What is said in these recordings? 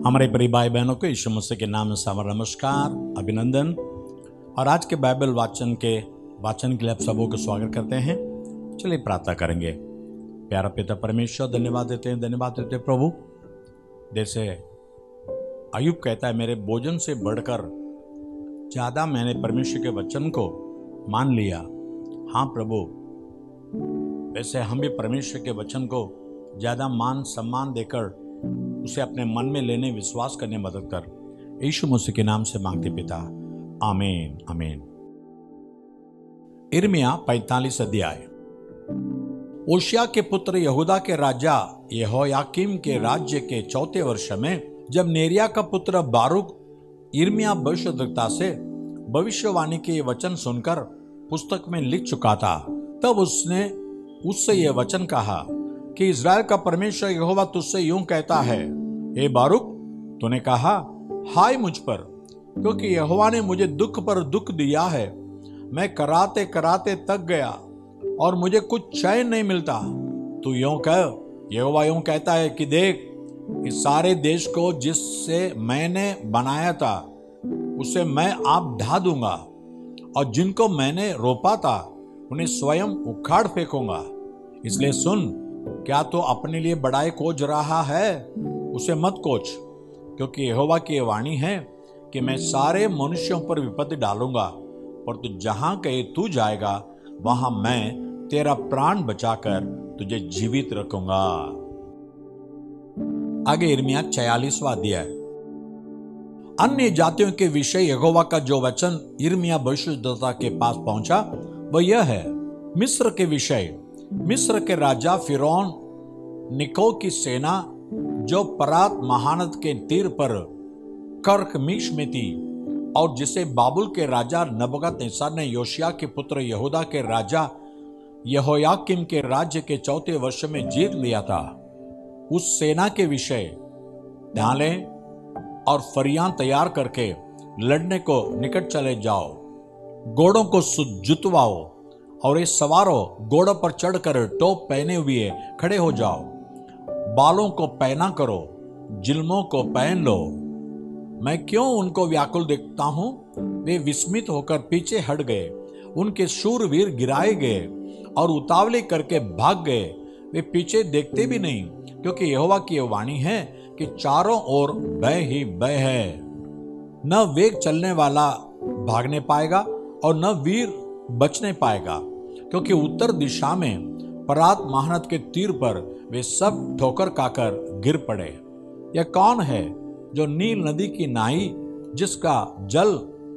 हमारे प्रिय भाई बहनों को यीशु मसीह के नाम से हमारा नमस्कार, अभिनंदन। और आज के बाइबल वाचन के लिए आप सबों को स्वागत करते हैं। चलिए प्रार्थना करेंगे। प्यारा पिता परमेश्वर, धन्यवाद देते प्रभु। जैसे अय्यूब कहता है, मेरे भोजन से बढ़कर ज़्यादा मैंने परमेश्वर के वचन को मान लिया। हाँ प्रभु, वैसे हम भी परमेश्वर के वचन को ज़्यादा मान सम्मान देकर उसे अपने मन में लेने, विश्वास करने मदद कर। यीशु मसीह के नाम से मांगते पिता, आमीन आमीन। यिर्मयाह 45 अध्याय। ओशिया के पुत्र यहूदा के राजा यहोयाकीम के राज्य के 4 वर्ष में, जब नेरिया का पुत्र बारूक यिर्मयाह भविष्यद्वक्ता से भविष्यवाणी के ये वचन सुनकर पुस्तक में लिख चुका था, तब उसने उससे यह वचन कहा कि इज़राइल का परमेश्वर यहोवा तुझसे यूं कहता है, हे बारूक, तूने कहा हाय मुझ पर, क्योंकि यहोवा ने मुझे दुख पर दुख दिया है। मैं कराते कराते थक गया और मुझे कुछ चैन नहीं मिलता। तू यूं कह, यहोवा यूं कहता है कि देख, इस सारे देश को जिससे मैंने बनाया था उसे मैं आप ढा दूंगा, और जिनको मैंने रोपा था उन्हें स्वयं उखाड़ फेंकूंगा। इसलिए सुन, क्या तो अपने लिए बड़ाई खोज रहा है? उसे मत खोज, क्योंकि यहोवा की वाणी है कि मैं सारे मनुष्यों पर विपत्ति डालूंगा, और तू जहां कहीं तू जाएगा वहां मैं तेरा प्राण बचाकर तुझे जीवित रखूंगा। आगे यिर्मयाह 46वां अध्याय। अन्य जातियों के विषय यहोवा का जो वचन यिर्मयाह भविष्यद्वक्ता के पास पहुंचा वह यह है। मिस्र के विषय, मिस्र के राजा फिरौन निको की सेना जो परात महानद के तीर पर कर्कमीश में थी, और जिसे बाबुल के राजा नबूकदनेस्सर ने योशिय्याह के पुत्र यहूदा के राजा यहोयाकीम के राज्य के 4 वर्ष में जीत लिया था, उस सेना के विषय ढालें और फरियां तैयार करके लड़ने को निकट चले जाओ। घोड़ों को जुतवाओ और ये सवारों घोड़ों पर चढ़कर टोप पहने हुए खड़े हो जाओ। बालों को पहना करो, जिल्मों को पहन लो। मैं क्यों उनको व्याकुल देखता हूं? वे विस्मित होकर पीछे हट गए, उनके शूरवीर गिराए गए और उतावले करके भाग गए। वे पीछे देखते भी नहीं, क्योंकि यहोवा की यह वाणी है कि चारों ओर भय ही भय है। न वेग चलने वाला भागने पाएगा और न वीर बचने पाएगा, क्योंकि उत्तर दिशा में परात महानद के तीर पर वे सब ठोकर खाकर गिर पड़े। यह कौन है जो नील नदी की नाई, जिसका जल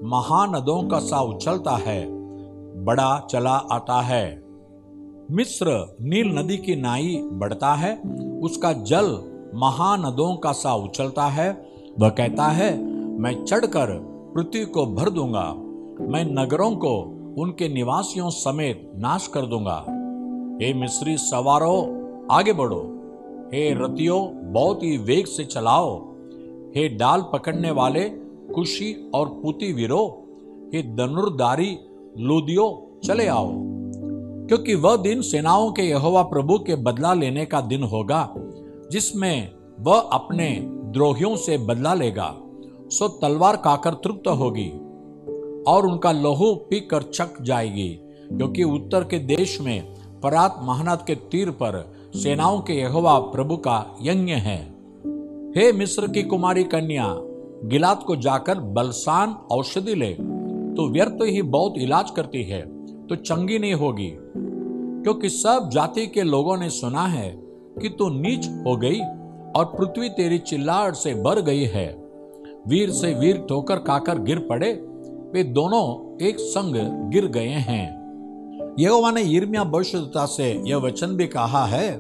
महानदों का सा उछलता है, बड़ा चला आता है? मिस्र नील नदी की नाई बढ़ता है, उसका जल महानदों का सा उछलता है। वह कहता है, मैं चढ़कर पृथ्वी को भर दूंगा, मैं नगरों को उनके निवासियों समेत नाश कर दूंगा। हे मिस्री सवारों, आगे बढ़ो। हे रथियों, बहुत ही वेग से चलाओ। हे डाल पकड़ने वाले कुशी और पूती वीरो, हे धनुर्धारी लूदियों, चले आओ। क्योंकि वह दिन सेनाओं के यहोवा प्रभु के बदला लेने का दिन होगा, जिसमें वह अपने द्रोहियों से बदला लेगा। सो तलवार खाकर तृप्त होगी और उनका लहू पीकर चक जाएगी, क्योंकि उत्तर के देश में परात महानद के तीर पर सेनाओं के यहोवा प्रभु का यज्ञ है। हे मिस्र की कुमारी कन्या, गिलाद को जाकर बलसान औषधि ले। तो व्यर्थ ही बहुत इलाज करती है, तो चंगी नहीं होगी, क्योंकि सब जाति के लोगों ने सुना है कि तू नीच हो गई और पृथ्वी तेरी चिल्लाहट से भर गई है। वीर से वीर ठोकर खाकर गिर पड़े, वे दोनों एक संग गिर गए हैं। यहोवा ने यिर्मयाह भविष्यद्वक्ता से यह वचन भी कहा है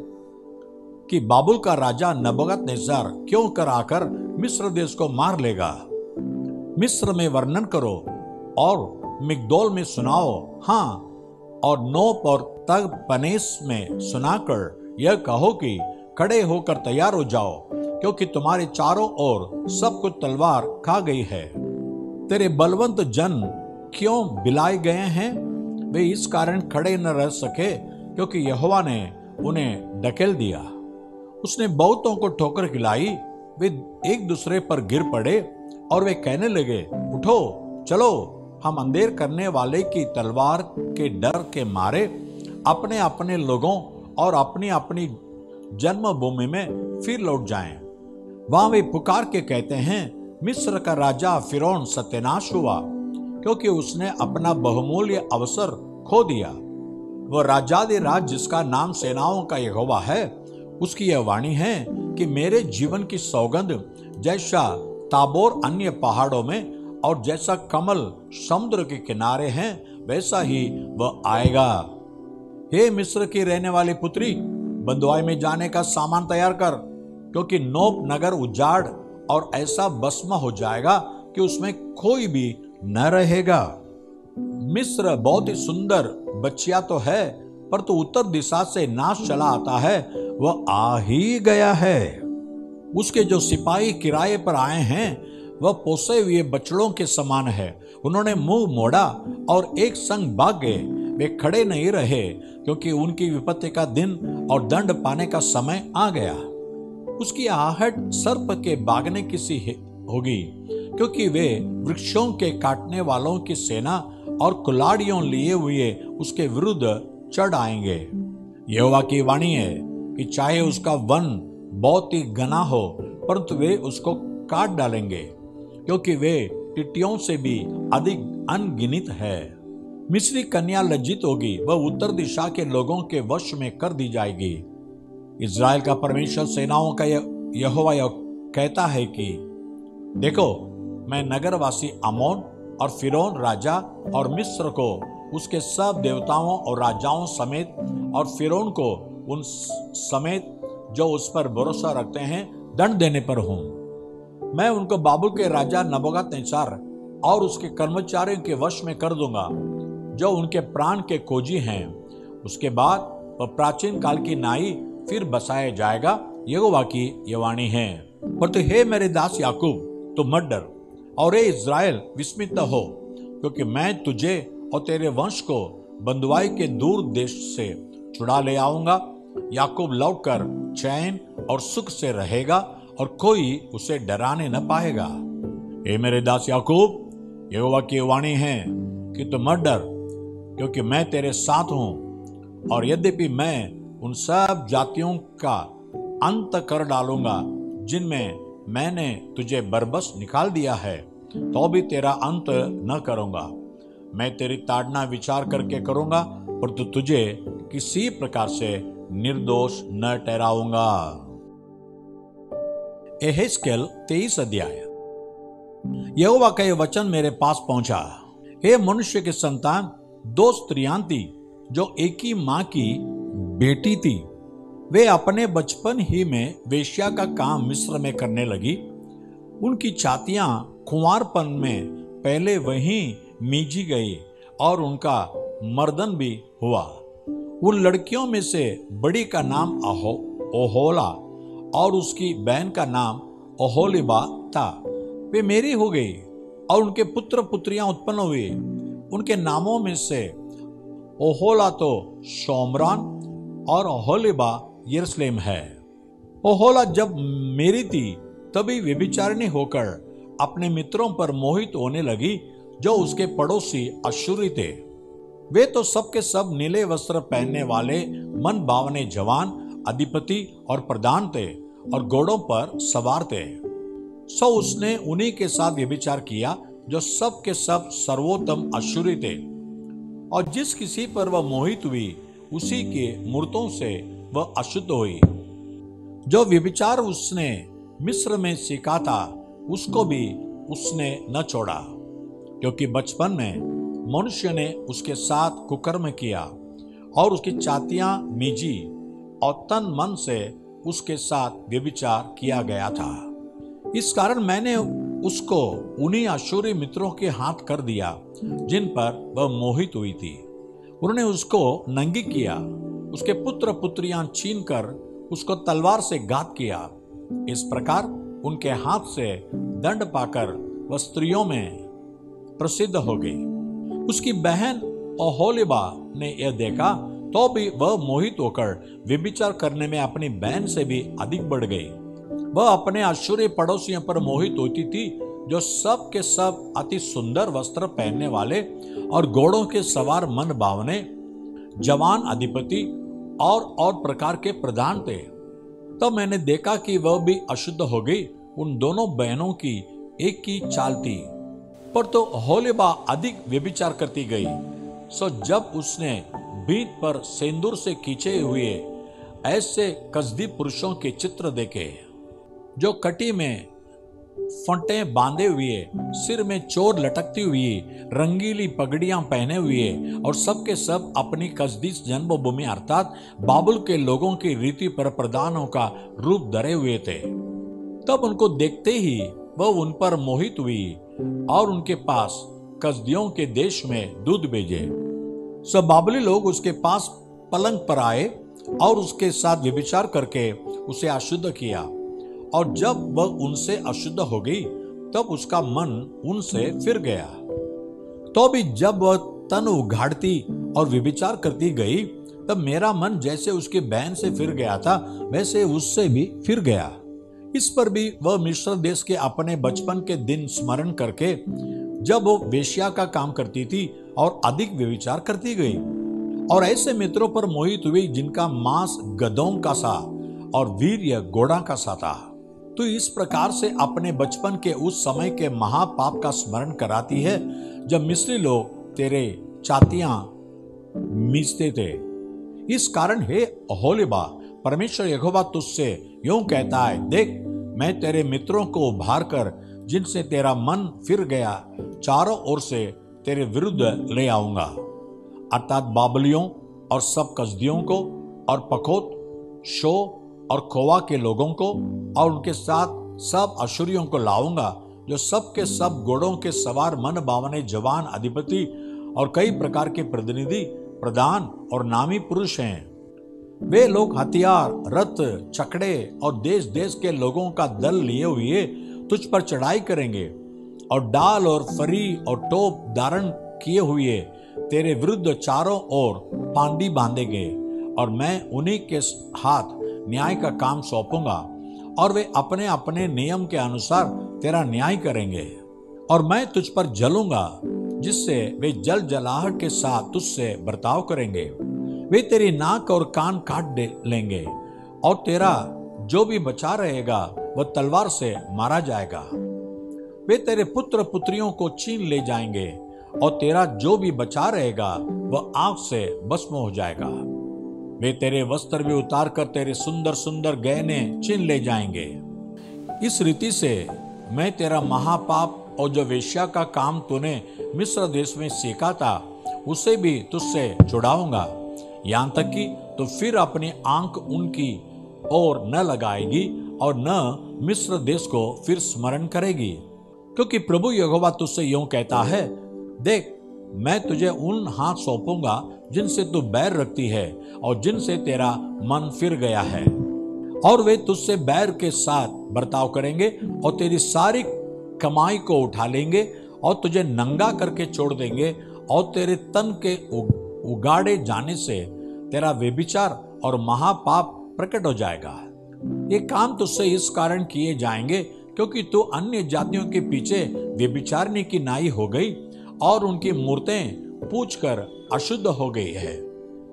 कि बाबुल का राजा नबूकदनेस्सर क्यों कर आकर मिस्र देश को मार लेगा। मिस्र में वर्णन करो और मिग्दोल में सुनाओ, हाँ, और नोप और तहपनेस में सुनाकर यह कहो कि खड़े होकर तैयार हो जाओ, क्योंकि तुम्हारे चारों ओर सब कुछ तलवार खा गई है। तेरे बलवंत जन क्यों बिलाए गए हैं? वे इस कारण खड़े न रह सके, क्योंकि यहोवा ने उन्हें ढकेल दिया। उसने बहुतों को ठोकर खिलाई, वे एक दूसरे पर गिर पड़े और वे कहने लगे, उठो चलो, हम अंधेर करने वाले की तलवार के डर के मारे अपने अपने लोगों और अपनी अपनी जन्मभूमि में फिर लौट जाएं। वहां वे पुकार के कहते हैं, मिस्र का राजा फिरौन सत्यानाश हुआ, क्योंकि उसने अपना बहुमूल्य अवसर खो दिया। वह राजाधिराज जिसका नाम सेनाओं का यहोवा है, उसकी यह वाणी है कि मेरे जीवन की सौगंध, जैसा ताबोर अन्य पहाड़ों में और जैसा कमल समुद्र के किनारे हैं, वैसा ही वह आएगा। हे मिस्र की रहने वाली पुत्री, बंधुआई में जाने का सामान तैयार कर, क्योंकि नोप नगर उजाड़ और ऐसा भस्म हो जाएगा कि उसमें कोई भी न रहेगा। मिस्र बहुत ही सुंदर बच्चिया तो है, पर तो उत्तर दिशा से नाश चला आता है, वह आ ही गया है। उसके जो सिपाही किराए पर आए हैं, वह पोसे हुए बछड़ों के समान है। उन्होंने मुंह मोड़ा और एक संग भाग गए। वे खड़े नहीं रहे, क्योंकि उनकी विपत्ति का दिन और दंड पाने का समय आ गया। उसकी आहट सर्प के भागने की सी होगी, क्योंकि वे वृक्षों के काटने वालों की सेना और कुल्हाड़ियों लिए हुए उसके विरुद्ध चढ़ आएंगे। यहोवा की वाणी है कि चाहे उसका वन बहुत ही घना हो, परंतु वे उसको काट डालेंगे, क्योंकि वे टिड्डियों से भी अधिक अनगिनत है। मिस्री कन्या लज्जित होगी, वह उत्तर दिशा के लोगों के वश में कर दी जाएगी। इज़राइल का परमेश्वर सेनाओं का यहोवा यह कहता है कि देखो, मैं नगरवासी अमोन और फिरौन राजा और मिस्र को उसके सब देवताओं और राजाओं समेत और फिरौन को उन समेत जो उस पर भरोसा रखते हैं दंड देने पर हूं। मैं उनको बाबुल के राजा नबूकदनेस्सर और उसके कर्मचारियों के वश में कर दूंगा, जो उनके प्राण के खोजी हैं। उसके बाद वह प्राचीन काल की नाई फिर बसाया जाएगा। यहोवा की यह वाणी है। पर तो हे मेरे दास याकूब, तू मत डर, और हे इज़राइल विस्मित हो, क्योंकि मैं तुझे और तेरे वंश को बंधुआई के दूर देश से छुड़ा ले आऊंगा। याकूब लौटकर चैन और सुख से रहेगा और कोई उसे डराने न पाएगा। हे मेरे दास याकूब, यहोवा की वाणी है कि तू मत डर, क्योंकि मैं तेरे साथ हूं। और यद्यपि मैं उन सब जातियों का अंत कर डालूंगा जिनमें मैंने तुझे बरबस निकाल दिया है, तो भी तेरा अंत न करूंगा। मैं तेरी ताड़ना विचार करके करूंगा, पर तो तुझे किसी प्रकार से निर्दोष न ठहराऊंगा। एहेजकेल 23 अध्याय। यहोवा का यह वचन मेरे पास पहुंचा, हे मनुष्य के संतान, दो स्त्रियां थी जो एक ही मां की बेटी थी। वे अपने बचपन ही में वेश्या का काम मिस्र में करने लगी। उनकी छातियां कुंवारपन में पहले वहीं मीजी गई और उनका मर्दन भी हुआ। उन लड़कियों में से बड़ी का नाम ओहोला और उसकी बहन का नाम ओहोलिबा था। वे मेरी हो गई और उनके पुत्र पुत्रियां उत्पन्न हुए। उनके नामों में से ओहोला तो शोमरान और ओहोलिबा यरूशलेम है। ओहोला जब मेरी थी, तभी व्यभिचारिणी होकर अपने मित्रों पर मोहित होने लगी, जो उसके पड़ोसी अश्शूरी थे। वे तो सबके सब नीले वस्त्र पहनने वाले मन भावने जवान, अधिपति और प्रधान थे और घोड़ों पर सवार थे। सो उसने उन्हीं के साथ व्यभिचार किया जो सब के सब सर्वोत्तम अश्शूरी थे। और जिस किसी पर वह मोहित हुई, उसी के मूर्तों से वह अशुद्ध हुई। जो व्यभिचार उसने मिस्र में सीखा था, उसको भी उसने न छोड़ा, क्योंकि बचपन में मनुष्य ने उसके साथ कुकर्म किया और उसकी छातियां मीजी और तन मन से उसके साथ व्यभिचार किया गया था। इस कारण मैंने उसको उन्हीं अश्शूरी मित्रों के हाथ कर दिया जिन पर वह मोहित हुई थी। उन्होंने उसको नंगी किया, उसके पुत्र पुत्रियां छीनकर उसको तलवार से घात किया। इस प्रकार उनके हाथ से दंड पाकर वह स्त्रियों में प्रसिद्ध हो गई। उसकी बहन ओहोलिबा ने यह देखा, तो भी वह मोहित होकर व्यभिचार करने में अपनी बहन से भी अधिक बढ़ गई। वह अपने आश्चर्य पड़ोसियों पर मोहित होती थी, जो सब के सब अति सुंदर वस्त्र पहनने वाले और घोड़ों के सवार मन भावने जवान अधिपति और प्रकार के प्रधान थे। तब मैंने देखा कि वह भी अशुद्ध हो गई। उन दोनों बहनों की एक ही चाल थी, पर तो ओहोलीबा अधिक व्यभिचार करती गई। सो जब उसने भीत पर सिंदूर से खींचे हुए ऐसे कसदी पुरुषों के चित्र देखे, जो कटी में फंटे बांधे हुए, सिर में चोर लटकती हुई, रंगीली पगड़ियां पहने हुए और सबके सब अपनी कसदी जन्मभूमि अर्थात बाबुल के लोगों की रीति पर प्रधानों का रूप धरे हुए थे, तब उनको देखते ही वह उन पर मोहित हुई और उनके पास कसदियों के देश में दूध भेजे। सब बाबुली लोग उसके पास पलंग पर आए और उसके साथ व्यभिचार करके उसे अशुद्ध किया, और जब वह उनसे अशुद्ध हो गई तब उसका मन उनसे फिर गया। तो भी जब वह तन उघाड़ती और व्यभिचार करती गई, तब मेरा मन जैसे उसकी बहन से फिर गया था वैसे उससे भी फिर गया। इस पर भी वह मिस्र देश के अपने बचपन के दिन स्मरण करके, जब वो वेश्या का काम करती थी और अधिक व्यभिचार करती गई, और ऐसे मित्रों पर मोहित हुई जिनका मांस गधों का सा और वीर्य घोड़ा का सा था। तो इस प्रकार से अपने बचपन के उस समय के महापाप का स्मरण कराती है, जब मिस्री लोग तेरे छातियां मीचते थे। इस कारण हे ओहोलीबा, परमेश्वर यहोवा तुझसे यूं कहता है, देख मैं तेरे मित्रों को उभार कर, जिनसे तेरा मन फिर गया, चारों ओर से तेरे विरुद्ध ले आऊंगा, अर्थात बाबलियों और सब कसदियों को और पखोत, शो और खोवा के लोगों को, और उनके साथ सब अशुरियों को लाऊंगा, जो सब के सब घोड़ों के सवार मन भावने जवान अधिपति और कई प्रकार के प्रतिनिधि, प्रधान और नामी पुरुष हैं। वे लोग हथियार, रथ, चकड़े और देश देश के लोगों का दल लिए हुए तुझ पर चढ़ाई करेंगे, और डाल और फरी और टोप धारण किए हुए तेरे विरुद्ध चारों ओर पांडी बांधेंगे, और मैं उन्हीं के हाथ न्याय का काम सौंपूंगा, और वे अपने अपने नियम के अनुसार तेरा न्याय करेंगे। और मैं तुझ पर जलूंगा, जिससे वे जल जलाहट के साथ तुझसे बर्ताव करेंगे। वे तेरी नाक और कान काट लेंगे, और तेरा जो भी बचा रहेगा वह तलवार से मारा जाएगा। वे तेरे पुत्र पुत्रियों को छीन ले जाएंगे, और तेरा जो भी बचा रहेगा वह आग से भस्म हो जाएगा। वे तेरे वस्त्र भी उतार कर तेरे सुंदर सुंदर गहने छीन ले जाएंगे। इस रीति से मैं तेरा महापाप और जो वेश्या का काम तूने मिस्र देश में सीखा था उसे भी तुझसे छुड़ाऊंगा, यहाँ तक कि तो फिर अपनी आंख उनकी ओर न लगाएगी और न मिस्र देश को फिर स्मरण करेगी। क्योंकि प्रभु यहोवा तुझसे यूं कहता है, देख मैं तुझे उन हाथ सौंपूंगा जिनसे तू बैर रखती है और जिनसे तेरा मन फिर गया है, और वे तुझसे बैर के साथ बर्ताव करेंगे और तेरी सारी कमाई को उठा लेंगे और तुझे नंगा करके छोड़ देंगे, और तेरे तन के उगाड़े जाने से तेरा व्यभिचार और महापाप प्रकट हो जाएगा। ये काम तुझसे इस कारण किए जाएंगे क्योंकि तू अन्य जातियों के पीछे व्यभिचारने की नाई हो गई और उनकी मूर्तें पूछकर अशुद्ध हो गई है।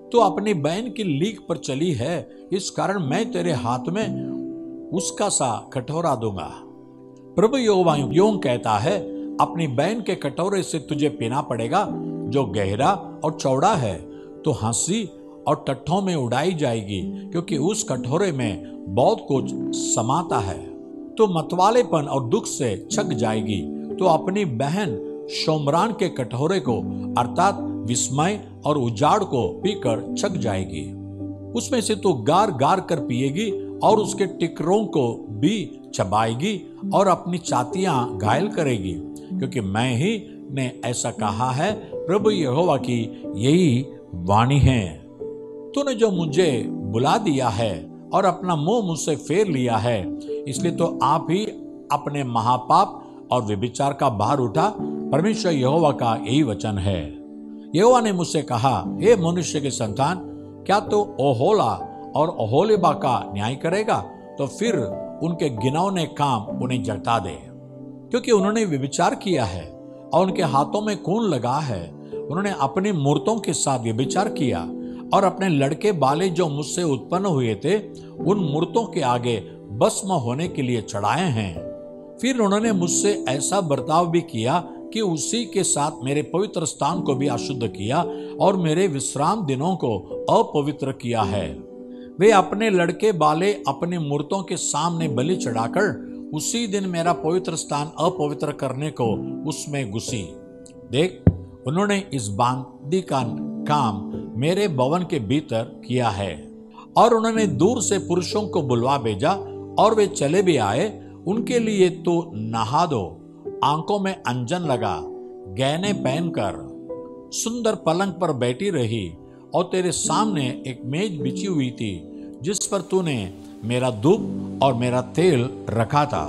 तो अपनी बहन की लीक पर चली है, इस कारण मैं तेरे हाथ में उसका सा कटोरा दूंगा। प्रभु यहोवा यूं कहता है, अपनी बहन के कटोरे से तुझे पीना पड़ेगा, जो गहरा और चौड़ा है, तो हंसी और टट्ठों में उड़ाई जाएगी, क्योंकि उस कटोरे में बहुत कुछ समाता है। तो मतवालेपन और दुख से छक जाएगी, तो अपनी बहन शोमरान के कटोरे को अर्थात विस्मय और उजाड़ को पीकर छक जाएगी। उसमें से तो गार गार कर पिएगी और उसके टिकरों को भी चबाएगी और अपनी छातियां घायल करेगी, क्योंकि मैं ही ने ऐसा कहा है, प्रभु यहोवा की यही वाणी है। तूने जो मुझे बुला दिया है और अपना मुंह मुझसे फेर लिया है, इसलिए तो आप ही अपने महापाप और व्यभिचार का भार उठा। परमेश्वर यहोवा का यही वचन है। यहोवा ने मुझसे कहा, हे मनुष्य के संतान, क्या तो ओहोला और ओहोलीबा का न्याय करेगा? तो फिर उनके घिनौने काम उन्हें जता दे, क्योंकि उन्होंने व्यभिचार किया है और उनके हाथों में खून लगा है। उन्होंने अपनी मूर्तों के साथ व्यभिचार किया और अपने लड़के बाले जो मुझसे उत्पन्न हुए थे उन मूर्तों के आगे भस्म होने के लिए चढ़ाए हैं। फिर उन्होंने मुझसे ऐसा बर्ताव भी किया कि उसी के साथ मेरे पवित्र स्थान को भी अशुद्ध किया और मेरे विश्राम दिनों को अपवित्र किया है। वे अपने लड़के बाले अपनी मूर्तों के सामने बलि चढ़ाकर उसी दिन मेरा पवित्र स्थान अपवित्र करने को उसमें घुसी। देख, उन्होंने इस बांदी का काम मेरे भवन के भीतर किया है। और उन्होंने दूर से पुरुषों को बुलवा भेजा और वे चले भी आए। उनके लिए तो नहा दो, आंखों में अंजन लगा, गहने पहनकर सुंदर पलंग पर बैठी रही और तेरे सामने एक मेज बिछी हुई थी जिस पर तूने मेरा धूप और मेरा तेल रखा था।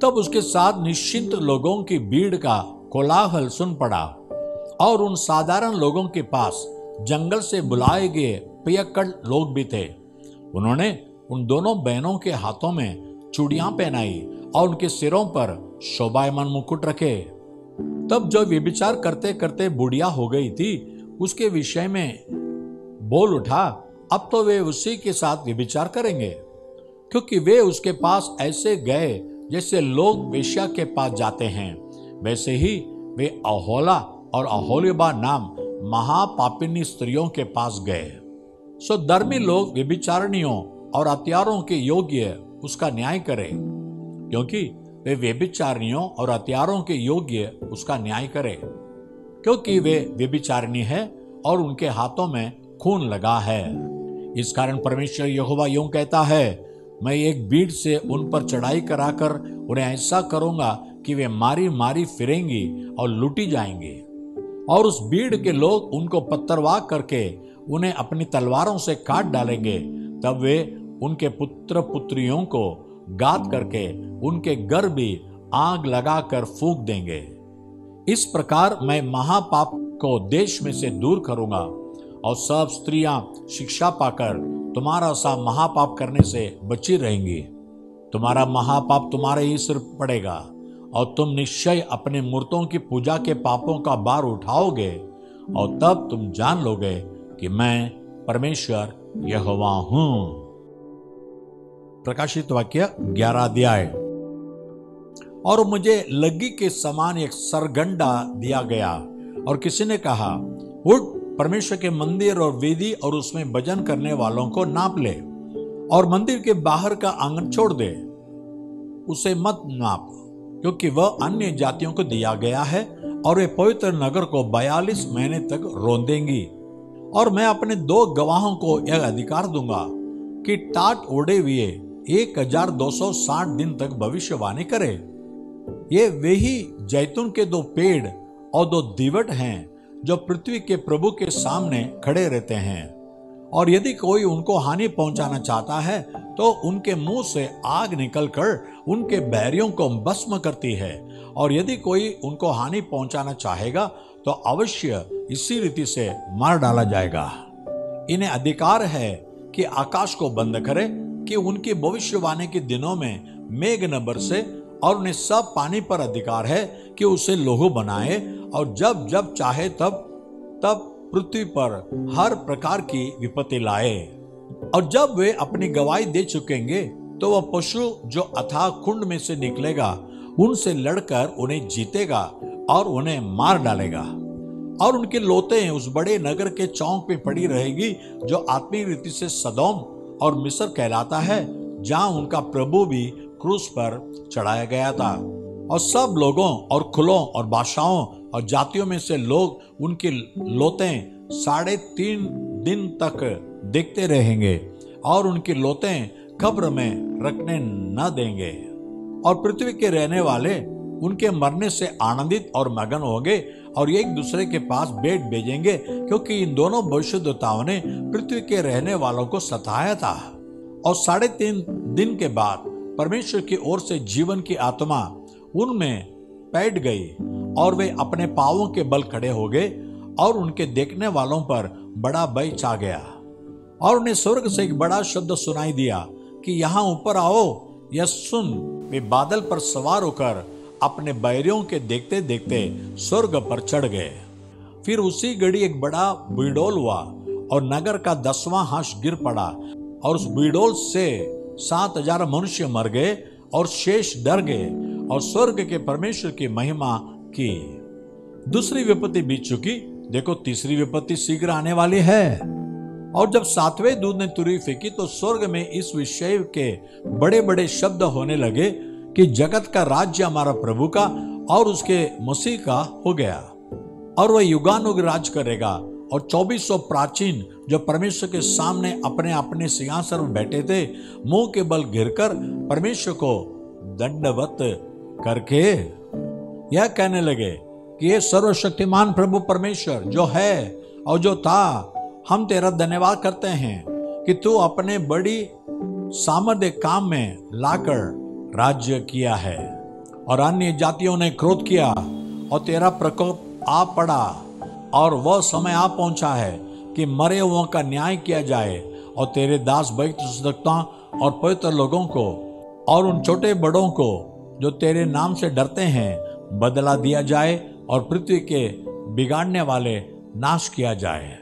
तब उसके साथ निश्चिंत लोगों की भीड़ का कोलाहल सुन पड़ा और उन साधारण लोगों के पास जंगल से बुलाए गए पियक्कड़ लोग भी थे। उन्होंने उन दोनों बहनों के हाथों में चूड़ियां पहनाई और उनके सिरों पर शोभायमान मुकुट रखे। तब जो व्यभिचार करते करते बुढ़िया हो गई थी उसके विषय में बोल उठा, अब तो वे उसी के साथ व्यभिचार करेंगे, क्योंकि वे उसके पास ऐसे गए जैसे लोग वेश्या के पास जाते हैं। वैसे ही वे अहोला और अहोलिबा नाम महापापिनी स्त्रियों के पास गए। सो धर्मी लोग व्यभिचारिणियों और हत्यारों के योग्य उसका न्याय करें, क्योंकि वे व्यभिचारिणियों और हत्यारों के योग्य उसका न्याय करें, क्योंकि वे व्यभिचारिणी है और उनके हाथों में खून लगा है। इस कारण परमेश्वर यहोवा यूं कहता है, मैं एक भीड़ से उन पर चढ़ाई कराकर उन्हें ऐसा करूंगा कि वे मारी मारी फिरेंगी और लूटी जाएंगी, और उस भीड़ के लोग उनको पत्थरवाह करके उन्हें अपनी तलवारों से काट डालेंगे। तब वे उनके पुत्र पुत्रियों को गात करके उनके घर भी आग लगाकर फूंक देंगे। इस प्रकार मैं महापाप को देश में से दूर करूंगा और सब स्त्रियां शिक्षा पाकर तुम्हारा सा महापाप करने से बची रहेंगी। तुम्हारा महापाप तुम्हारे ही सिर पड़ेगा और तुम निश्चय अपने मूर्तों की पूजा के पापों का भार उठाओगे, और तब तुम जान लोगे कि मैं परमेश्वर यहोवा हूं। प्रकाशित वाक्य 11 अध्याय। और मुझे लग्गी के समान एक सरगंडा दिया गया और किसी ने कहा, उठ, परमेश्वर के मंदिर और वेदी और उसमें भजन करने वालों को नाप ले और मंदिर के बाहर का आंगन छोड़ दे, उसे मत नाप, क्योंकि वह अन्य जातियों को दिया गया है और वे पवित्र नगर को 42 महीने तक रौंदेंगी। और मैं अपने 2 गवाहों को यह अधिकार दूंगा कि टाट ओढ़े हुए 1260 दिन तक भविष्यवाणी करे। ये वे ही जैतून के 2 पेड़ और 2 दीवट हैं जो पृथ्वी के प्रभु के सामने खड़े रहते हैं, और यदि कोई उनको हानि पहुंचाना चाहता है तो उनके मुंह से आग निकलकर उनके बैरियों को भस्म करती है, और यदि कोई उनको हानि पहुंचाना चाहेगा तो अवश्य इसी रीति से मार डाला जाएगा। इन्हें अधिकार है कि आकाश को बंद करे, कि उनकी भविष्यवाणी के दिनों में मेघ न बरसे, और उन्हें सब पानी पर अधिकार है कि उसे लोहू बनाए, और जब जब चाहे तब तब पृथ्वी पर हर प्रकार की विपत्ति लाए। और जब वे अपनी गवाही दे चुकेंगे तो वह पशु जो अथाह कुंड में से निकलेगा उनसे लड़कर उन्हें जीतेगा और उन्हें मार डालेगा, और उनके लोतें उस बड़े नगर के चौक पे पड़ी रहेगी जो आत्मीय रीति से सदोम और मिस्र कहलाता है, जहां उनका प्रभु भी क्रूस पर चढ़ाया गया था। और सब लोगों और कुलों और भाषाओं और जातियों में से लोग उनकी लोतें 3.5 दिन तक देखते रहेंगे और उनकी लोतें कब्र में रखने न देंगे। और पृथ्वी के रहने वाले उनके मरने से आनंदित और मगन होंगे और एक दूसरे के पास भेंट भेजेंगे, क्योंकि इन दोनों भविष्यद्वक्ताओं ने पृथ्वी के रहने वालों को सताया था। और 3.5 दिन के बाद परमेश्वर की ओर से जीवन की आत्मा उनमें बैठ गई और वे अपने पांवों के बल खड़े हो गए, और उनके देखने वालों पर बड़ा भय छा गया। और उन्हें स्वर्ग से एक बड़ा शब्द सुनाई दिया कि यहाँ ऊपर आओ। यह सुन वे बादल पर सवार होकर अपने बैरियों के देखते देखते स्वर्ग पर चढ़ गए। फिर उसी घड़ी एक बड़ा बिडोल हुआ और नगर का 10वां हाश गिर पड़ा और उस बिडोल से 7,000 मनुष्य मर गए और शेष डर गए और स्वर्ग के परमेश्वर की महिमा की। दूसरी विपत्ति बीत चुकी, देखो तीसरी विपत्ति शीघ्र आने वाली है। और जब 7वें दूत ने तुरही फेंकी तो स्वर्ग में इस विषय के बड़े बड़े शब्द होने लगे कि जगत का राज्य हमारा प्रभु का और उसके मसीह का हो गया और वह युगानुग राज करेगा। और 2400 प्राचीन जो परमेश्वर के सामने अपने अपने सिंहासन पर बैठे थे, मुंह के बल गिरकर परमेश्वर को दंडवत करके यह कहने लगे कि ये सर्वशक्तिमान प्रभु परमेश्वर जो है और जो था, हम तेरा धन्यवाद करते हैं कि तू अपने बड़ी सामर्थ्य काम में लाकर राज्य किया है। और अन्य जातियों ने क्रोध किया और तेरा प्रकोप आ पड़ा और वह समय आ पहुंचा है कि मरे हुओं का न्याय किया जाए और तेरे दास भक्तों और पवित्र लोगों को और उन छोटे बड़ों को जो तेरे नाम से डरते हैं बदला दिया जाए और पृथ्वी के बिगाड़ने वाले नाश किया जाए।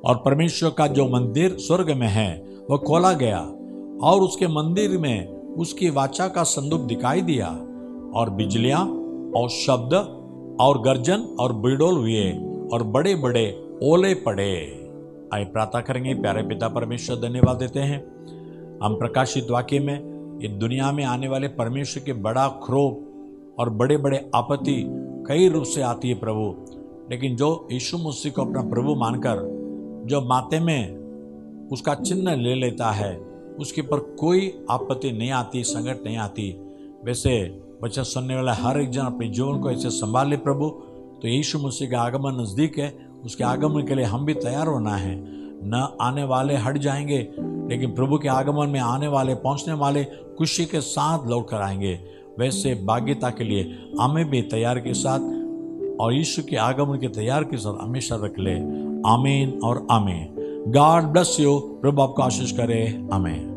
और परमेश्वर का जो मंदिर स्वर्ग में है वह खोला गया और उसके मंदिर में उसकी वाचा का संदूक दिखाई दिया और बिजलियां और शब्द और गर्जन और बिडोल हुए और बड़े बड़े ओले पड़े। आइए प्रार्थना करेंगे। प्यारे पिता परमेश्वर, धन्यवाद देते हैं हम प्रकाशित वाक्य में ये दुनिया में आने वाले परमेश्वर के बड़ा क्रोध और बड़े बड़े आपत्ति कई रूप से आती है प्रभु, लेकिन जो यीशु मसीह को अपना प्रभु मानकर जो माथे में उसका चिन्ह ले लेता है उसके पर कोई आपत्ति नहीं आती, संकट नहीं आती। वैसे वचन सुनने वाला हर एक जन अपने जीवन को ऐसे संभाल ले प्रभु। तो यीशु मसीह का आगमन नज़दीक है, उसके आगमन के लिए हम भी तैयार होना है। न आने वाले हट जाएंगे, लेकिन प्रभु के आगमन में आने वाले पहुंचने वाले खुशी के साथ लौट कर आएंगे। वैसे भाग्यता के लिए हमें भी तैयार के साथ और यीशु के आगमन के तैयार के साथ हमेशा रख ले। आमीन और आमीन। God bless you. प्रभु आपको आशीष करे। आमीन।